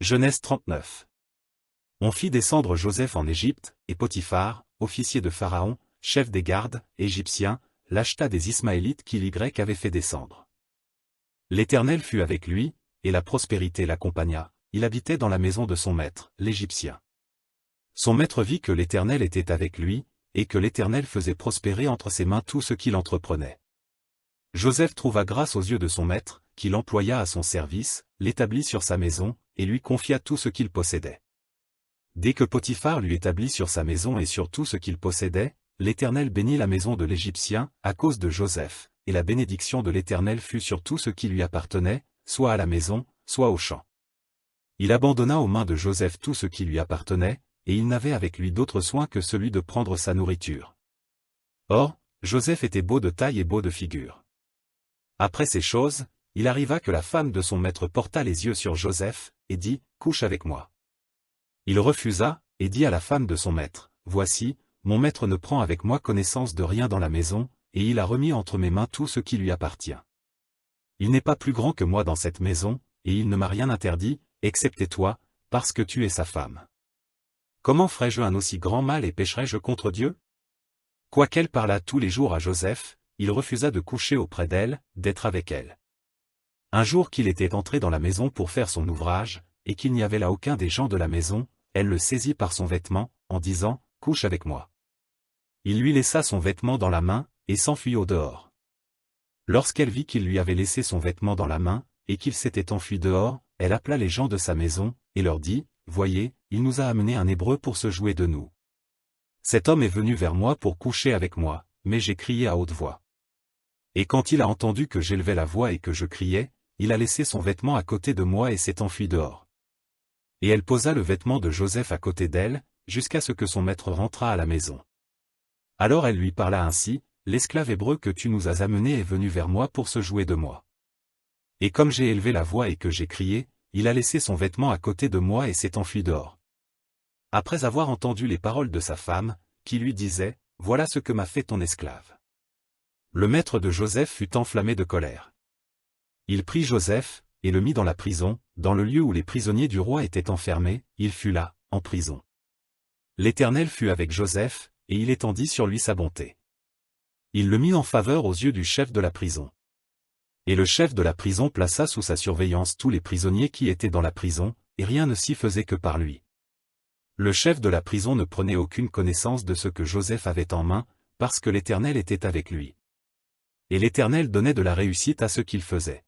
Genèse 39. On fit descendre Joseph en Égypte, et Potiphar, officier de Pharaon, chef des gardes, égyptien, l'acheta des Ismaélites qu'il y avait fait descendre. L'Éternel fut avec lui, et la prospérité l'accompagna, il habitait dans la maison de son maître, l'Égyptien. Son maître vit que l'Éternel était avec lui, et que l'Éternel faisait prospérer entre ses mains tout ce qu'il entreprenait. Joseph trouva grâce aux yeux de son maître, qui l'employa à son service, l'établit sur sa maison, et lui confia tout ce qu'il possédait. Dès que Potiphar lui établit sur sa maison et sur tout ce qu'il possédait, l'Éternel bénit la maison de l'Égyptien, à cause de Joseph, et la bénédiction de l'Éternel fut sur tout ce qui lui appartenait, soit à la maison, soit au champ. Il abandonna aux mains de Joseph tout ce qui lui appartenait, et il n'avait avec lui d'autre soin que celui de prendre sa nourriture. Or, Joseph était beau de taille et beau de figure. Après ces choses, il arriva que la femme de son maître porta les yeux sur Joseph, et dit, « Couche avec moi. » Il refusa, et dit à la femme de son maître, « Voici, mon maître ne prend avec moi connaissance de rien dans la maison, et il a remis entre mes mains tout ce qui lui appartient. Il n'est pas plus grand que moi dans cette maison, et il ne m'a rien interdit, excepté toi, parce que tu es sa femme. Comment ferais-je un aussi grand mal et pécherais-je contre Dieu ?» Quoiqu'elle parlât tous les jours à Joseph, il refusa de coucher auprès d'elle, d'être avec elle. Un jour qu'il était entré dans la maison pour faire son ouvrage, et qu'il n'y avait là aucun des gens de la maison, elle le saisit par son vêtement, en disant, « Couche avec moi. » Il lui laissa son vêtement dans la main, et s'enfuit au dehors. Lorsqu'elle vit qu'il lui avait laissé son vêtement dans la main, et qu'il s'était enfui dehors, elle appela les gens de sa maison, et leur dit, « Voyez, il nous a amené un Hébreu pour se jouer de nous. Cet homme est venu vers moi pour coucher avec moi, mais j'ai crié à haute voix. Et quand il a entendu que j'élevais la voix et que je criais, il a laissé son vêtement à côté de moi et s'est enfui dehors. » Et elle posa le vêtement de Joseph à côté d'elle, jusqu'à ce que son maître rentrât à la maison. Alors elle lui parla ainsi, « L'esclave hébreu que tu nous as amené est venu vers moi pour se jouer de moi. Et comme j'ai élevé la voix et que j'ai crié, il a laissé son vêtement à côté de moi et s'est enfui dehors. » Après avoir entendu les paroles de sa femme, qui lui disait, « Voilà ce que m'a fait ton esclave. » Le maître de Joseph fut enflammé de colère. Il prit Joseph, et le mit dans la prison, dans le lieu où les prisonniers du roi étaient enfermés, il fut là, en prison. L'Éternel fut avec Joseph, et il étendit sur lui sa bonté. Il le mit en faveur aux yeux du chef de la prison. Et le chef de la prison plaça sous sa surveillance tous les prisonniers qui étaient dans la prison, et rien ne s'y faisait que par lui. Le chef de la prison ne prenait aucune connaissance de ce que Joseph avait en main, parce que l'Éternel était avec lui. Et l'Éternel donnait de la réussite à ce qu'il faisait.